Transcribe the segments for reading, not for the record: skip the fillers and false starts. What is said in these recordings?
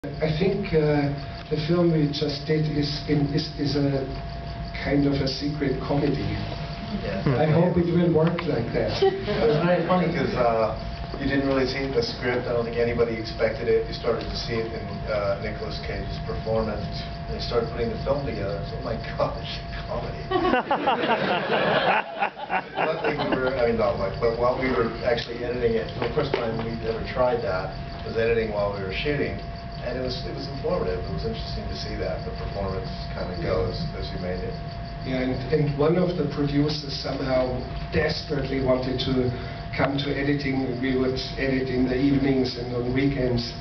I think the film we just did is a kind of a secret comedy. Yeah. I hope it will work like that. It was very funny because you didn't really see the script. I don't think anybody expected it. You started to see it in Nicolas Cage's performance. And they started putting the film together. So, oh my God, it's a comedy. Luckily we were, I mean not like, but while we were actually editing it, the first time we'd ever tried that was editing while we were shooting. And it was informative. It was interesting to see that the performance kind of goes as you made it. Yeah, and one of the producers somehow desperately wanted to come to editing. We would edit in the evenings and on weekends.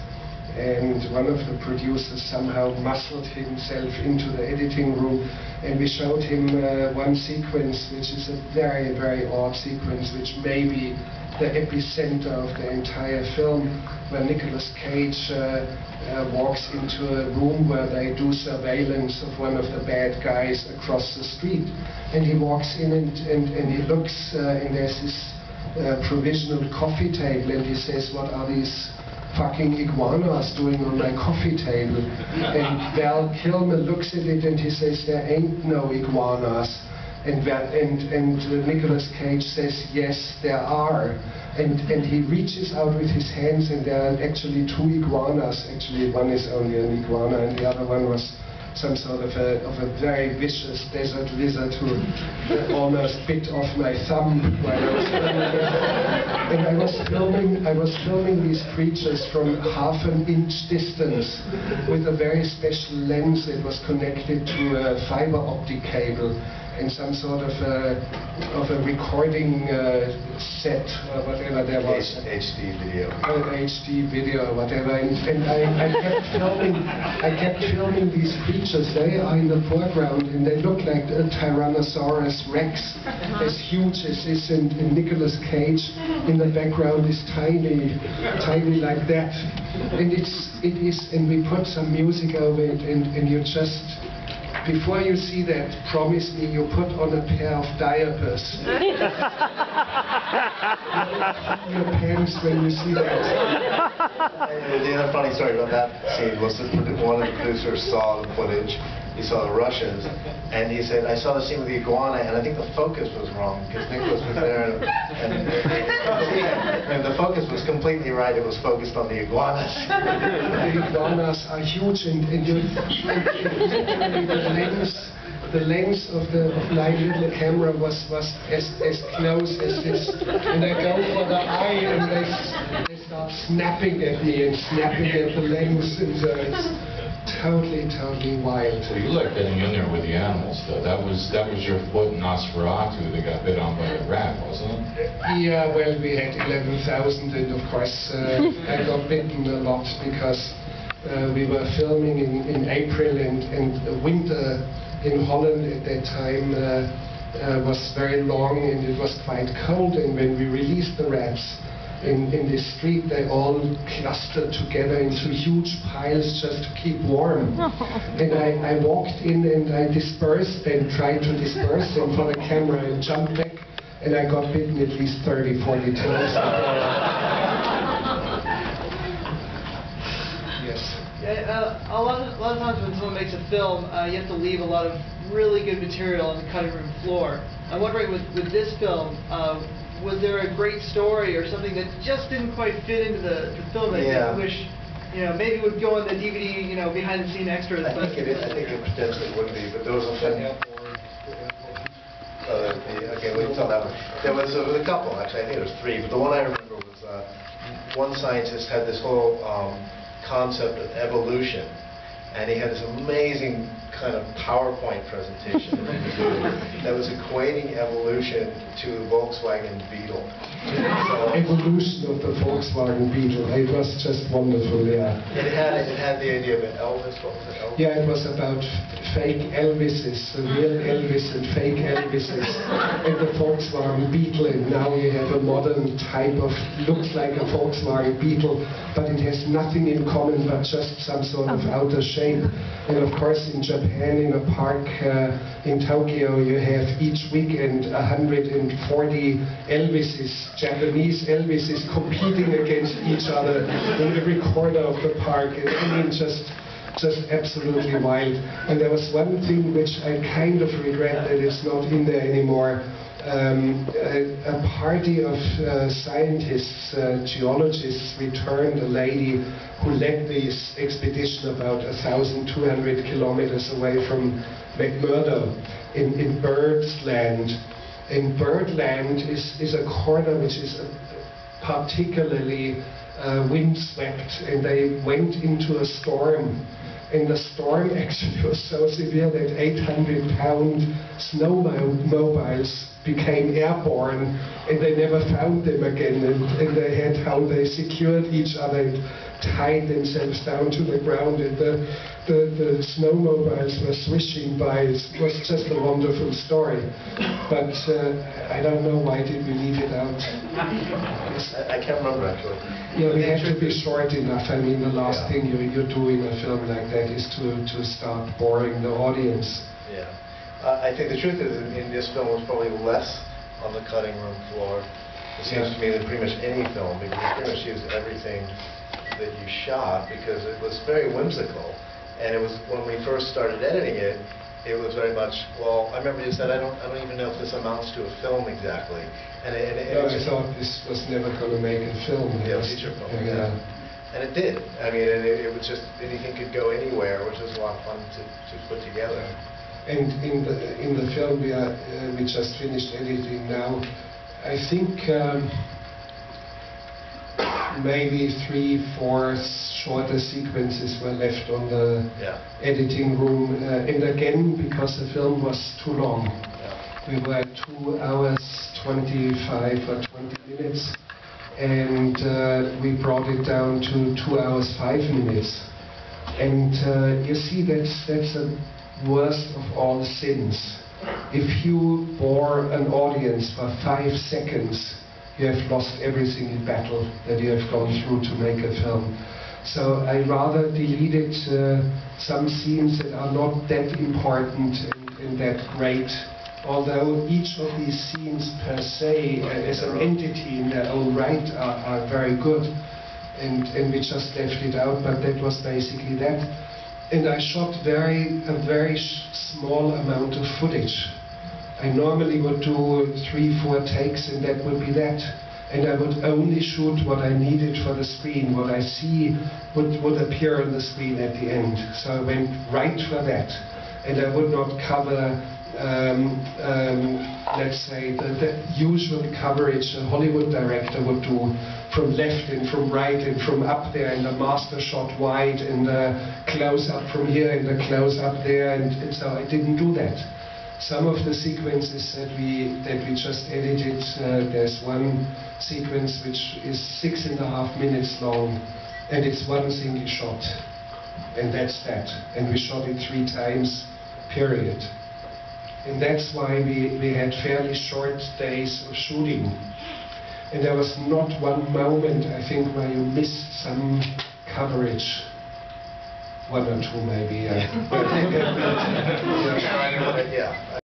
And one of the producers somehow muscled himself into the editing room, and we showed him one sequence, which is a very, very odd sequence, which may be the epicenter of the entire film, where Nicolas Cage walks into a room where they do surveillance of one of the bad guys across the street. And he walks in and he looks, and there's this provisional coffee table, and he says, "What are these fucking iguanas doing on my coffee table?" And Val Kilmer looks at it and he says, "There ain't no iguanas." And Nicolas Cage says, "Yes, there are." And he reaches out with his hands, and there are actually two iguanas. Actually, one is only an iguana, and the other one was some sort of a very vicious desert lizard who almost bit off my thumb while I was filming it. And I was filming these creatures from half an inch distance with a very special lens that was connected to a fiber optic cable and some sort of a recording set or whatever there was. HD video. HD video or whatever. And I kept filming these creatures. They are in the foreground and they look like a Tyrannosaurus Rex, as huge as this, and Nicolas Cage in the background is tiny like that. And and we put some music over it, and you just, before you see that, promise me you put on a pair of diapers. Your pants when you see that. The other funny story about that scene was that one of the producers saw the footage. He saw the Russians, and he said, "I saw the scene with the iguana, and I think the focus was wrong because Nicholas was there, and the focus was completely right. It was focused on the iguanas." The iguanas are huge, and the lens of my little camera was as close as this, and I go for the eye, and they start snapping at me and snapping at the lens, and it's totally wild. So you like getting in there with the animals, though. That was your foot Nosferatu that got bit on by a rat, wasn't it? Yeah, well, we had 11,000, and of course I got bitten a lot because we were filming in April, and the winter in Holland at that time was very long, and it was quite cold, and when we released the rats in the street, they all clustered together into huge piles just to keep warm. And I walked in and I dispersed and tried to disperse them for the camera and jumped back, and I got bitten at least 30, 40 times. Yes. Yeah, a lot of times when someone makes a film, you have to leave a lot of really good material on the cutting room floor. I'm wondering, with this film, was there a great story or something that just didn't quite fit into the film that you wish, maybe would go on the DVD, behind the scene extras? I think it potentially would be, but there was a okay, we can tell that one. There was a couple, actually. I think there was three, but the one I remember was one scientist had this whole concept of evolution, and he had this amazing kind of PowerPoint presentation that was equating evolution to the Volkswagen Beetle. Evolution of the Volkswagen Beetle. It was just wonderful, yeah. It had the idea of an Elvis. What was it? Elvis? Yeah, it was about fake Elvises, the real Elvis and fake Elvises, and the Volkswagen Beetle. And now we have a modern type of, looks like a Volkswagen Beetle, but it has nothing in common but just some sort of outer shell. shape. And of course in Japan, in a park in Tokyo, you have each weekend 140 Elvises, Japanese Elvises, competing against each other in every corner of the park. And I mean, just absolutely wild. And there was one thing which I kind of regret that it's not in there anymore. A party of scientists, geologists returned a lady who led this expedition about 1,200 kilometers away from McMurdo in Birdland. And Birdland is a corner which is particularly windswept, and they went into a storm. And the storm actually was so severe that 800-pound snowmobiles became airborne, and they never found them again. And they had how they secured each other and tied themselves down to the ground, and the snowmobiles were swishing by. It was just a wonderful story. But I don't know, why did we leave it out? I can't remember actually. Yeah, we have to be short enough. I mean, the last thing you do in a film like that is to start boring the audience. Yeah. I think the truth is, in this film was probably less on the cutting room floor, it seems to me, than pretty much any film, because you pretty much used everything that you shot, because it was very whimsical. And it was, when we first started editing it, it was very much, well, I remember you said, I don't even know if this amounts to a film exactly. And no, I thought this was never going to make a film. Yeah, a feature film, yeah. And it did. I mean, it was just, anything could go anywhere, which was a lot of fun to put together. And in the film we just finished editing now, I think maybe 3-4 shorter sequences were left on the editing room. And again, because the film was too long. We were 2 hours 25 or 20 minutes, and we brought it down to 2 hours 5 minutes. And you see, that's a worst of all sins. If you bore an audience for 5 seconds, you have lost everything in battle that you have gone through to make a film. So I rather deleted some scenes that are not that important and that great, although each of these scenes per se, as an entity in their own right, are very good. And we just left it out, but that was basically that. And I shot a very small amount of footage. I normally would do 3-4 takes, and that would be that. And I would only shoot what I needed for the screen, what I see would appear on the screen at the end. So I went right for that. And I would not cover, let's say, the usual coverage a Hollywood director would do, from left and from right and from up there, and the master shot wide and the close up from here and the close up there, and so I didn't do that. Some of the sequences that we just edited, there's one sequence which is 6.5 minutes long, and it's one single shot, and that's that. And we shot it 3 times, period. And that's why we had fairly short days of shooting. And there was not one moment, I think, where you missed some coverage. 1 or 2 maybe, yeah. Yeah.